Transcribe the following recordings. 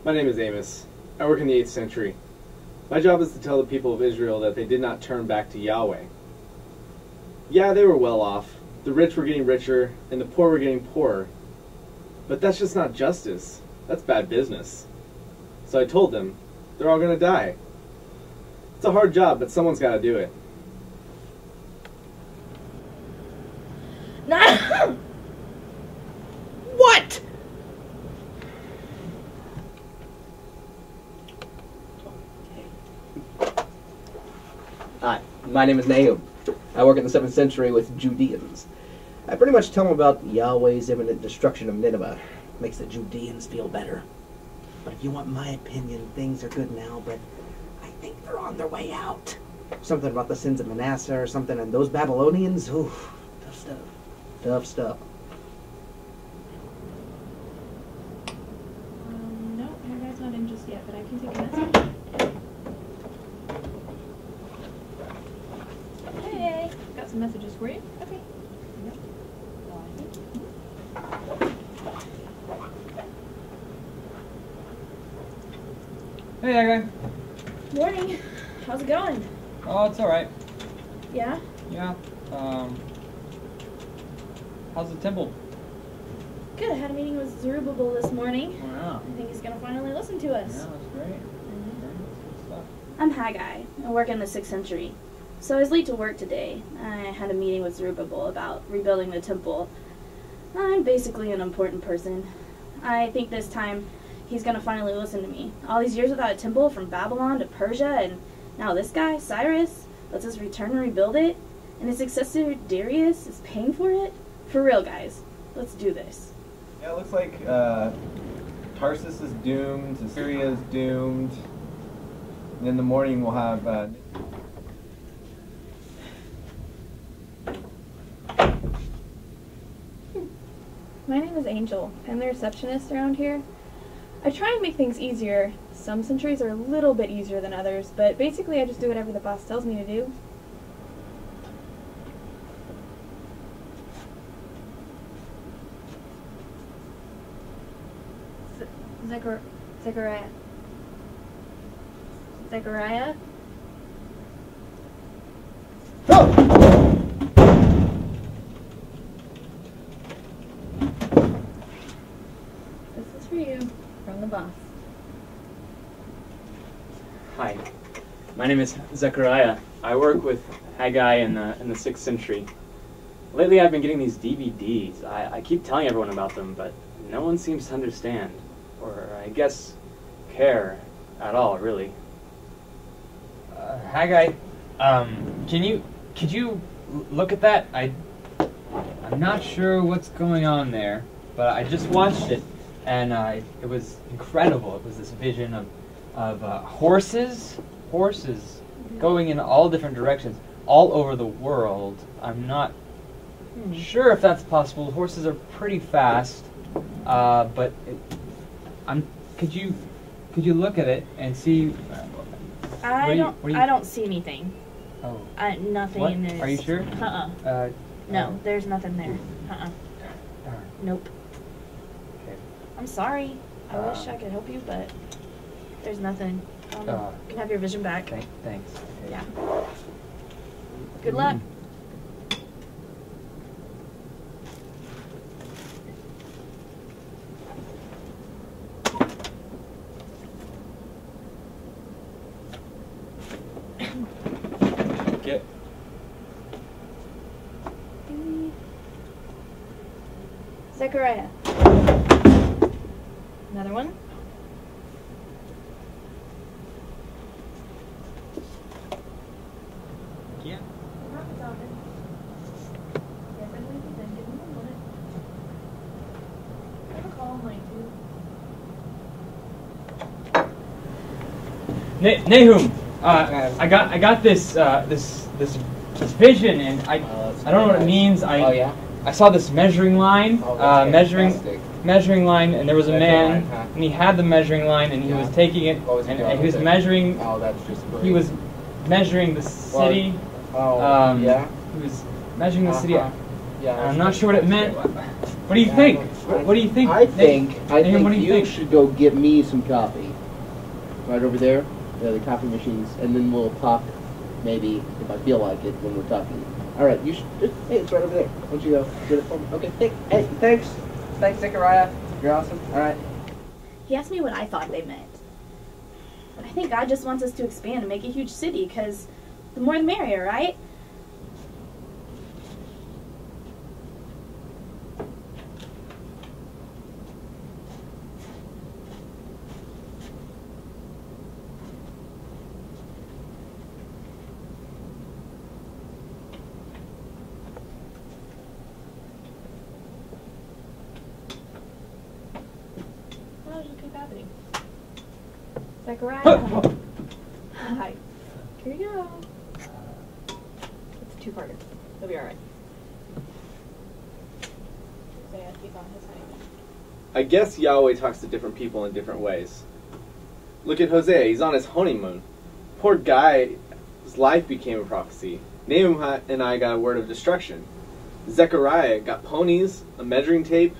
My name is Amos. I work in the 8th century. My job is to tell the people of Israel that they did not turn back to Yahweh. Yeah, they were well off. The rich were getting richer, and the poor were getting poorer. But that's just not justice. That's bad business. So I told them, they're all going to die. It's a hard job, but someone's got to do it. What? Hi, my name is Nahum. I work in the 7th century with Judeans. I pretty much tell them about Yahweh's imminent destruction of Nineveh. Makes the Judeans feel better. But if you want my opinion, things are good now, but I think they're on their way out. Something about the sins of Manasseh or something, and those Babylonians, ooh, tough stuff. Tough stuff. No, your guy's not in just yet, but I can take a message. Hey, got some messages for you. Okay. Hey, that guy. Morning. How's it going? Oh, it's alright. Yeah? Yeah. How's the temple? Good. I had a meeting with Zerubbabel this morning. Wow. I think he's going to finally listen to us. Yeah, that's great. Good stuff. I'm Haggai. I work in the 6th century. So I was late to work today. I had a meeting with Zerubbabel about rebuilding the temple. I'm basically an important person. I think this time he's going to finally listen to me. All these years without a temple, from Babylon to Persia, and now this guy, Cyrus, lets us return and rebuild it, and his successor, Darius, is paying for it? For real, guys. Let's do this. Yeah, it looks like Tarsus is doomed, Assyria is doomed, and in the morning we'll have... My name is Angel. I'm the receptionist around here. I try and make things easier. Some centuries are a little bit easier than others, but basically I just do whatever the boss tells me to do. Zechariah. Zechariah? This is for you, from the boss. Hi, my name is Zechariah. I work with Haggai in the 6th century. Lately I've been getting these DVDs. I keep telling everyone about them, but no one seems to understand, or I guess care at all, really. Haggai, could you look at that? I'm not sure what's going on there, but I just watched it, and it was incredible. It was this vision of horses going in all different directions, all over the world. I'm not sure if that's possible. Horses are pretty fast, but could you look at it and see? I don't see anything. Oh. Nothing What? is... Are you sure? No, there's nothing there. Nope. Okay. I'm sorry. I wish I could help you, but there's nothing. You can have your vision back. Thanks. Okay. Yeah. Good luck. Get. Zechariah. Another one. Yeah. Nahum, I got this vision, and I don't know what it means. I saw this measuring line, measuring line, and there was a man, and he had the measuring line, and he was taking it, and he was measuring. He was measuring the city. He was measuring the city. I'm not sure what it meant. What do you think? What do you think? I think Nahum, what do you you think? should go get me some coffee. Right over there, the coffee machines, and then we'll talk, maybe, if I feel like it, when we're talking. All right, you should, hey, it's right over there. Why don't you go get it for me? Okay, hey, thanks. Thanks, Zechariah. You're awesome. All right. He asked me what I thought they meant. I think God just wants us to expand and make a huge city, because the more the merrier, right? Why does it keep happening? Zechariah. Hi. Here you go. It's a two-parter. It'll be alright. So yeah, he's on his honeymoon. I guess Yahweh talks to different people in different ways. Look at Hosea, he's on his honeymoon. Poor guy, his life became a prophecy. Nahum and I got a word of destruction. Zechariah got ponies, a measuring tape,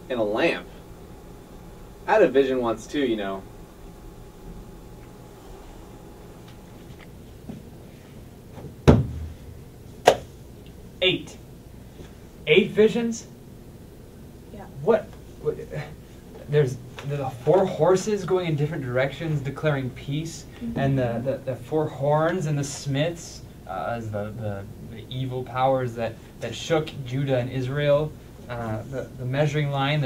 and a lamp. I had a vision once too, you know. Eight visions? Yeah. What? There's the 4 horses going in different directions, declaring peace, and the 4 horns and the smiths, as the evil powers that shook Judah and Israel. The measuring line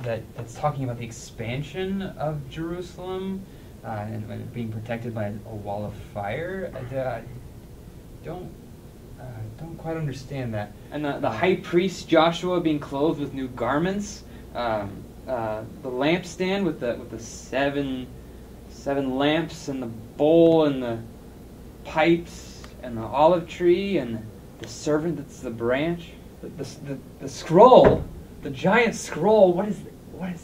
that's talking about the expansion of Jerusalem and being protected by a wall of fire. I don't quite understand that. And the high priest Joshua being clothed with new garments. The lampstand with the seven lamps, and the bowl, and the pipes, and the olive tree, and the servant that's the branch. The scroll, the giant scroll. What is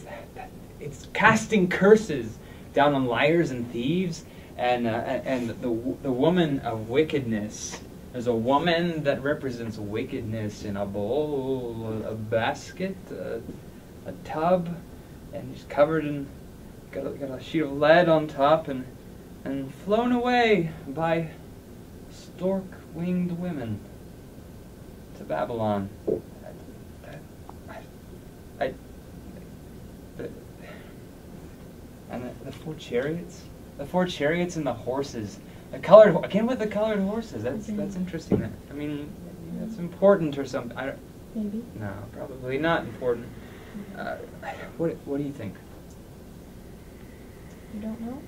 that? It's casting curses down on liars and thieves, and the woman of wickedness. There's a woman that represents wickedness in a bowl, a basket, a tub, and she's covered in, got a sheet of lead on top, and flown away by stork-winged women to Babylon. And the 4 chariots, and the horses. The colored, again with the colored horses. That's interesting. I mean, that's important or something. Maybe. No, probably not important. What do you think? You don't know?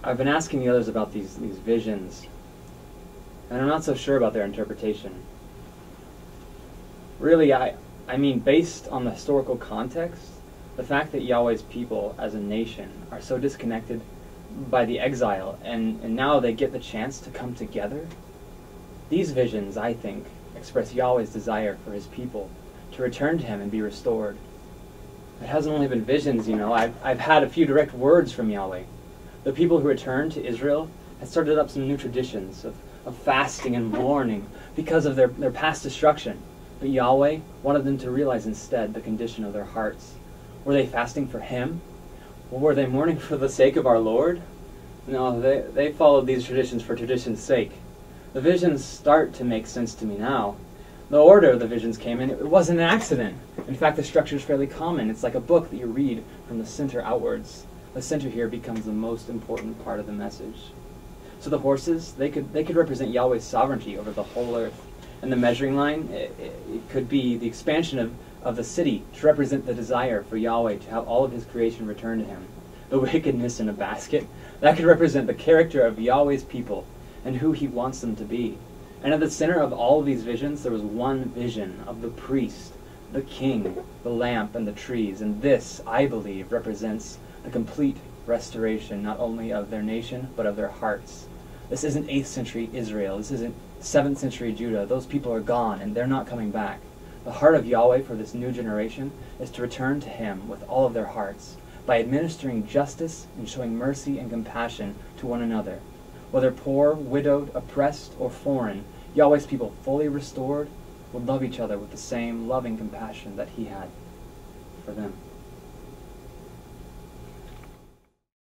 I've been asking the others about these visions, and I'm not so sure about their interpretation. Really, I mean, based on the historical context, the fact that Yahweh's people as a nation are so disconnected by the exile, and now they get the chance to come together, these visions, I think, express Yahweh's desire for his people to return to him and be restored. It hasn't only been visions, you know. I've had a few direct words from Yahweh. The people who returned to Israel had started up some new traditions of fasting and mourning because of their past destruction. But Yahweh wanted them to realize instead the condition of their hearts. Were they fasting for him? Or were they mourning for the sake of our Lord? No, they followed these traditions for tradition's sake. The visions start to make sense to me now. The order the visions came in, it wasn't an accident. In fact, the structure is fairly common. It's like a book that you read from the center outwards. The center here becomes the most important part of the message. So the horses, they could represent Yahweh's sovereignty over the whole earth. And the measuring line, it could be the expansion of the city to represent the desire for Yahweh to have all of his creation return to him. The wickedness in a basket, that could represent the character of Yahweh's people and who he wants them to be. And at the center of all of these visions, there was one vision of the priest, the king, the lamp, and the trees. And this, I believe, represents the complete restoration not only of their nation, but of their hearts. This isn't 8th century Israel. This isn't 7th century Judah. Those people are gone, and they're not coming back. The heart of Yahweh for this new generation is to return to him with all of their hearts. by administering justice and showing mercy and compassion to one another. Whether poor, widowed, oppressed, or foreign, Yahweh's people fully restored would love each other with the same loving compassion that he had for them.